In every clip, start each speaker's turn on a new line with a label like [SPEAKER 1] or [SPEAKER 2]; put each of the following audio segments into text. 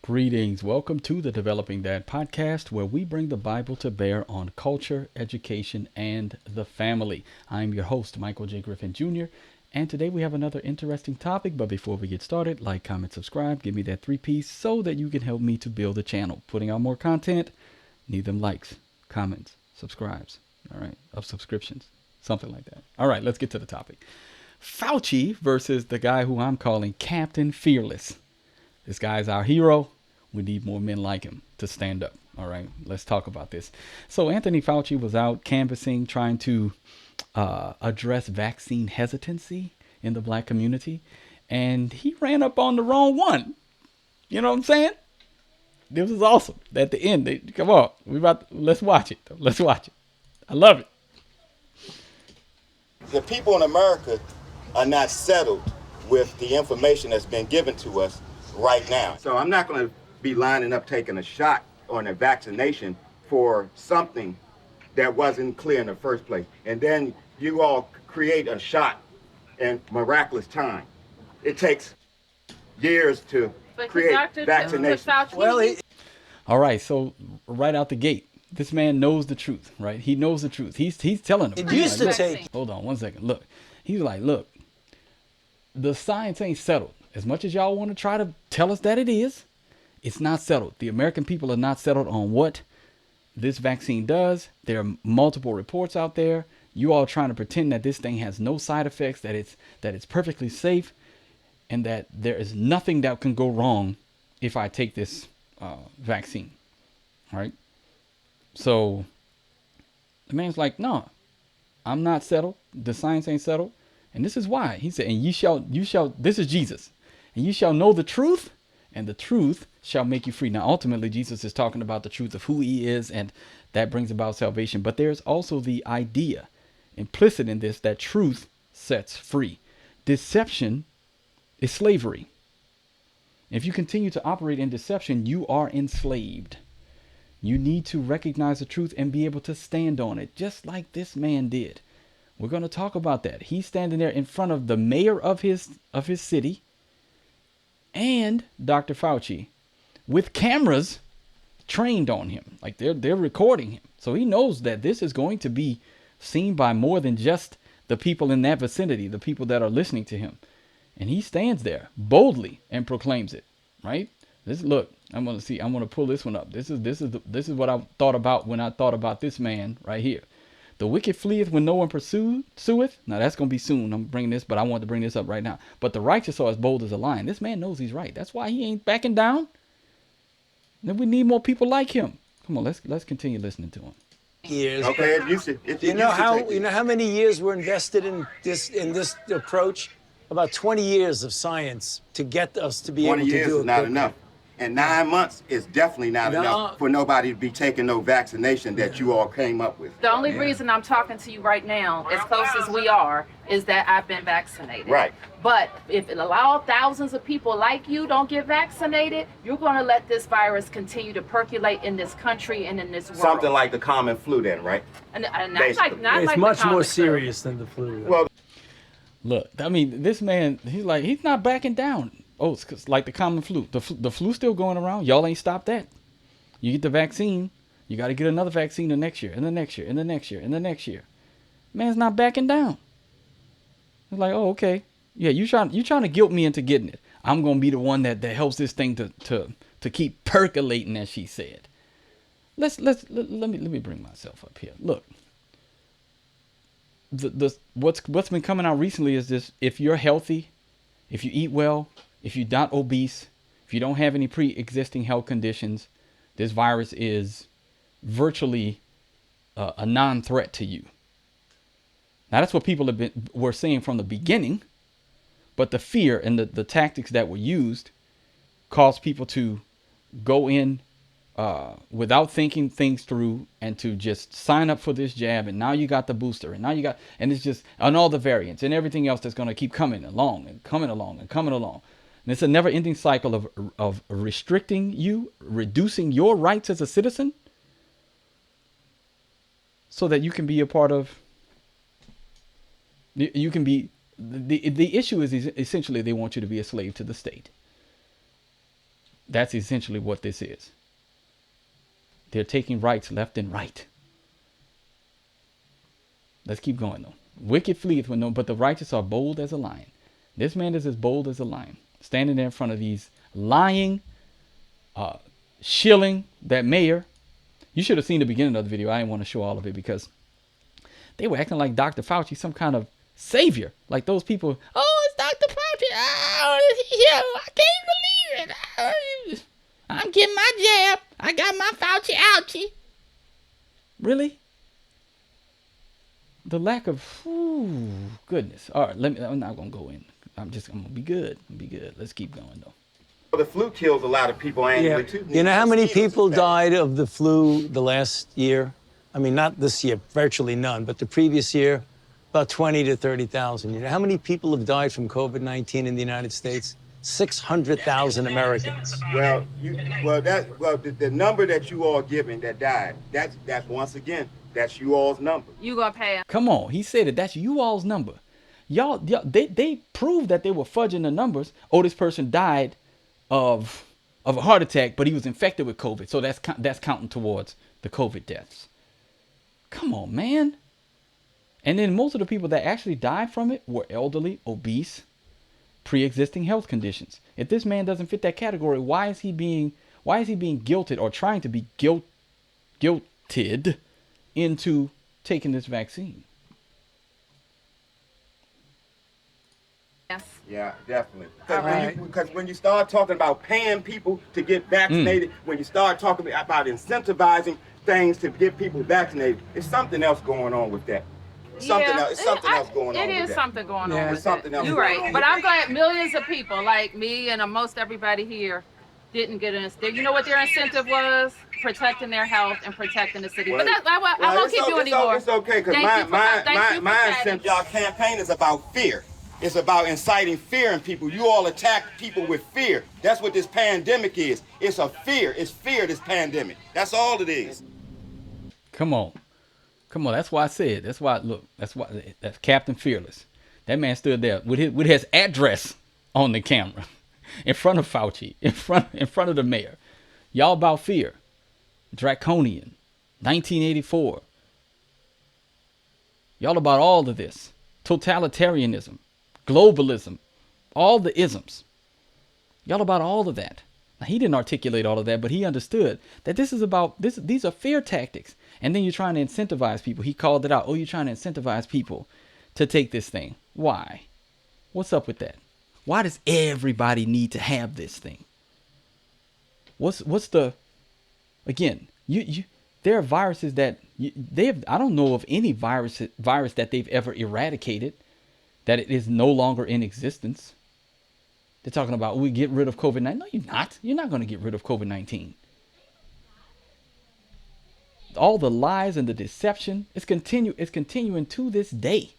[SPEAKER 1] Greetings. Welcome to the Developing Dad podcast, where we bring the Bible to bear on culture, education, and the family. I'm your host, Michael J. Griffin Jr., and today we have another interesting topic. But before we get started, like, comment, subscribe, give me that 3Ps so that you can help me to build the channel. Putting out more content, need them likes, comments, subscribes, all right, of subscriptions, something like that. All right, let's get to the topic. Fauci versus the guy who I'm calling Captain Fearless. This guy's our hero. We need more men like him to stand up. All right, let's talk about this. So Anthony Fauci was out canvassing, trying to address vaccine hesitancy in the black community. And he ran up on the wrong one. You know what I'm saying? This was awesome. At the end, come on. Let's watch it. Let's watch it. I love it.
[SPEAKER 2] The people in America are not settled with the information that's been given to us right now. So I'm not going to be lining up taking a shot on a vaccination for something that wasn't clear in the first place. And then you all create a shot in miraculous time. It takes years to create vaccination.
[SPEAKER 1] All right, so right out the gate, this man knows the truth, right? He knows the truth. He's telling them.
[SPEAKER 3] It used to take.
[SPEAKER 1] Hold on one second. Look, he's like, look, the science ain't settled. As much as y'all want to try to tell us that it is, it's not settled. The American people are not settled on what this vaccine does. There are multiple reports out there. You all trying to pretend that this thing has no side effects, that it's perfectly safe, and that there is nothing that can go wrong if I take this vaccine. All right. So the man's like, no, I'm not settled. The science ain't settled. And this is why. He said, and you shall, this is Jesus. And you shall know the truth, and the truth shall make you free. Now, ultimately, Jesus is talking about the truth of who he is, and that brings about salvation. But there's also the idea implicit in this that truth sets free. Deception is slavery. If you continue to operate in deception, you are enslaved. You need to recognize the truth and be able to stand on it, just like this man did. We're going to talk about that. He's standing there in front of the mayor of his city and Dr. Fauci with cameras trained on him. Like they're recording him. So he knows that this is going to be seen by more than just the people in that vicinity, the people that are listening to him. And he stands there boldly and proclaims it, right? Look, I'm going to pull this one up. This is what I thought about when I thought about this man right here. The wicked fleeth when no one pursueth. Now that's going to be soon. I'm bringing this, but I want to bring this up right now. But the righteous are as bold as a lion. This man knows he's right. That's why he ain't backing down. Then we need more people like him. Come on, let's continue listening to him.
[SPEAKER 3] Years.
[SPEAKER 2] Okay,
[SPEAKER 3] you know how many years were invested in this approach? About 20 years of science to get us to be able to do it.
[SPEAKER 2] 20 years is not enough. And 9 months is definitely not enough for nobody to be taking no vaccination that you all came up with.
[SPEAKER 4] The only reason I'm talking to you right now, as close as we are, is that I've been vaccinated.
[SPEAKER 2] Right.
[SPEAKER 4] But if it allows thousands of people like you don't get vaccinated, you're going to let this virus continue to percolate in this country and in this world.
[SPEAKER 2] Something like the common flu then, right?
[SPEAKER 4] And not
[SPEAKER 3] it's
[SPEAKER 4] like
[SPEAKER 3] much
[SPEAKER 4] the
[SPEAKER 3] more
[SPEAKER 4] common
[SPEAKER 3] serious than the flu.
[SPEAKER 2] Well,
[SPEAKER 1] Look, I mean, this man, he's not backing down. Oh, it's like the common flu. The flu's still going around. Y'all ain't stopped that. You get the vaccine, you got to get another vaccine the next year, and the next year, and the next year, and the next year. Man's not backing down. It's like, oh, okay. Yeah, you trying to guilt me into getting it. I'm going to be the one that helps this thing to keep percolating, as she said. Let me bring myself up here. Look. What's been coming out recently is this: if you're healthy, if you eat well, if you're not obese, if you don't have any pre-existing health conditions, this virus is virtually a non-threat to you. Now that's what people were saying from the beginning, but the fear and the tactics that were used caused people to go in without thinking things through and to just sign up for this jab. And now you got the booster, and it's just on all the variants and everything else that's going to keep coming along and coming along and coming along. And it's a never ending cycle of restricting you, reducing your rights as a citizen so that you can be a part of, you can be, the issue is essentially they want you to be a slave to the state. That's essentially what this is. They're taking rights left and right. Let's keep going though. Wicked fleeth when no, but the righteous are bold as a lion. This man is as bold as a lion, standing there in front of these lying, shilling that mayor. You should have seen the beginning of the video. I didn't want to show all of it because they were acting like Dr. Fauci, some kind of savior. Like those people, oh, it's Dr. Fauci. Oh, yeah, I can't believe it. I'm getting my jab. I got my Fauci ouchie. Really? The lack of, goodness. All right, I'm not going to go in. I'm going to be good. Let's keep going, though.
[SPEAKER 2] Well, the flu kills a lot of people annually, too.
[SPEAKER 3] You know how many people died of the flu the last year? I mean, not this year, virtually none, but the previous year, about 20 to 30,000. You know how many people have died from COVID-19 in the United States? 600,000 Americans.
[SPEAKER 2] Well, the number that you all giving that died, that's once again, that's you all's number.
[SPEAKER 4] You gonna pay?
[SPEAKER 1] Come on, he said it. That's you all's number. Y'all, they proved that they were fudging the numbers. Oh, this person died of a heart attack, but he was infected with COVID, so that's counting towards the COVID deaths. Come on, man. And then most of the people that actually died from it were elderly, obese, pre-existing health conditions. If this man doesn't fit that category, why is he being guilted or trying to be guilted into taking this vaccine?
[SPEAKER 4] Yes.
[SPEAKER 2] Yeah, definitely. Because when you start talking about paying people to get vaccinated, when you start talking about incentivizing things to get people vaccinated, it's something else going on with that. Something else going on.
[SPEAKER 4] It is something going on with
[SPEAKER 2] something else.
[SPEAKER 4] You're right. But I'm glad millions of people like me and most everybody here didn't get an. You know what their incentive was? Protecting their health and protecting the city. But I won't keep you anymore.
[SPEAKER 2] It's okay, because my incentive, y'all campaign is about fear. It's about inciting fear in people. You all attack people with fear. That's what this pandemic is. It's a fear. It's fear, this pandemic. That's all it is.
[SPEAKER 1] Come on. That's why I said. That's Captain Fearless. That man stood there with his address on the camera in front of Fauci, in front of the mayor. Y'all about fear. Draconian. 1984. Y'all about all of this. Totalitarianism. Globalism. All the isms. Y'all about all of that. Now, he didn't articulate all of that, but he understood that this is about this. These are fear tactics. And then you're trying to incentivize people. He called it out. Oh, you're trying to incentivize people to take this thing. Why? What's up with that? Why does everybody need to have this thing? What's the, again, there are viruses that I don't know of any virus that they've ever eradicated, that it is no longer in existence. They're talking about we get rid of COVID-19. No, you're not. You're not going to get rid of COVID-19. All the lies and the deception, it's continuing to this day.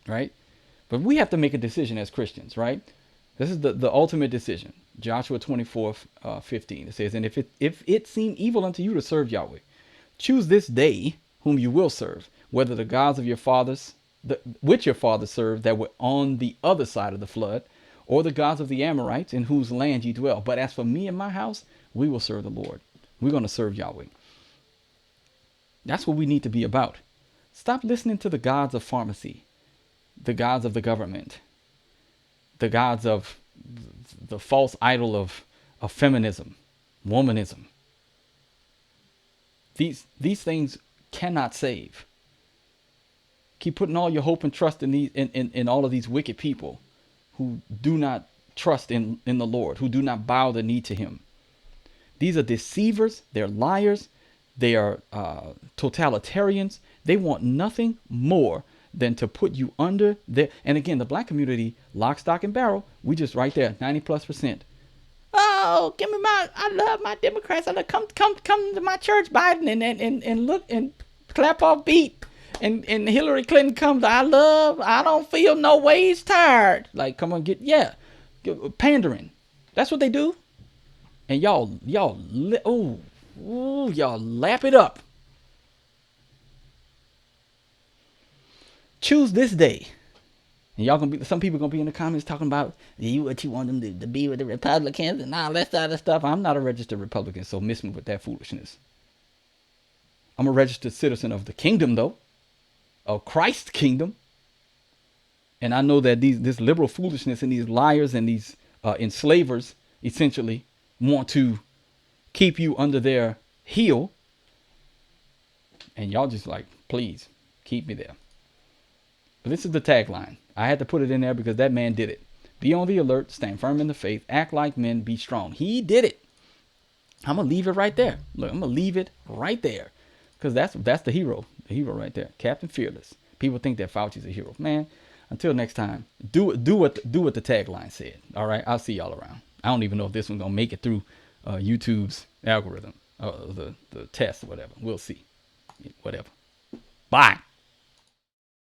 [SPEAKER 1] Right? But we have to make a decision as Christians, right? This is the ultimate decision. Joshua 24:15. It says, and if it seem evil unto you to serve Yahweh, choose this day whom you will serve, whether the gods of your fathers, which your fathers served that were on the other side of the flood, or the gods of the Amorites in whose land ye dwell. But as for me and my house, we will serve the Lord. We're going to serve Yahweh. That's what we need to be about. Stop listening to the gods of pharmacy, the gods of the government, the gods of the false idol of feminism, womanism. These things cannot save. Keep putting all your hope and trust in all of these wicked people who do not trust in the Lord, who do not bow the knee to him. These are deceivers. They're liars. They are totalitarians. They want nothing more than to put you under their. And again, the black community, lock, stock, and barrel, we just right there, 90+%. Oh, give me I love my Democrats. I love, come to my church, Biden, and look and clap off beat. And Hillary Clinton comes, I don't feel no ways tired. Like, come on, pandering. That's what they do. And y'all lap it up. Choose this day And y'all gonna be, some people gonna be in the comments talking about what you want them to be with the Republicans and all that other stuff. I'm not a registered Republican, so miss me with that foolishness. I'm a registered citizen of the kingdom, though, of Christ's kingdom. And I know that this liberal foolishness and these liars and these enslavers essentially want to keep you under their heel. And y'all just like, please keep me there. But this is the tagline. I had to put it in there because that man did it. Be on the alert, stand firm in the faith, act like men, be strong. He did it. I'm going to leave it right there. Look, I'm going to leave it right there. Because that's the hero. The hero right there. Captain Fearless. People think that Fauci's a hero. Man, until next time, do what the tagline said. All right, I'll see y'all around. I don't even know if this one's going to make it through YouTube's algorithm, the test or whatever. We'll see. Whatever. Bye.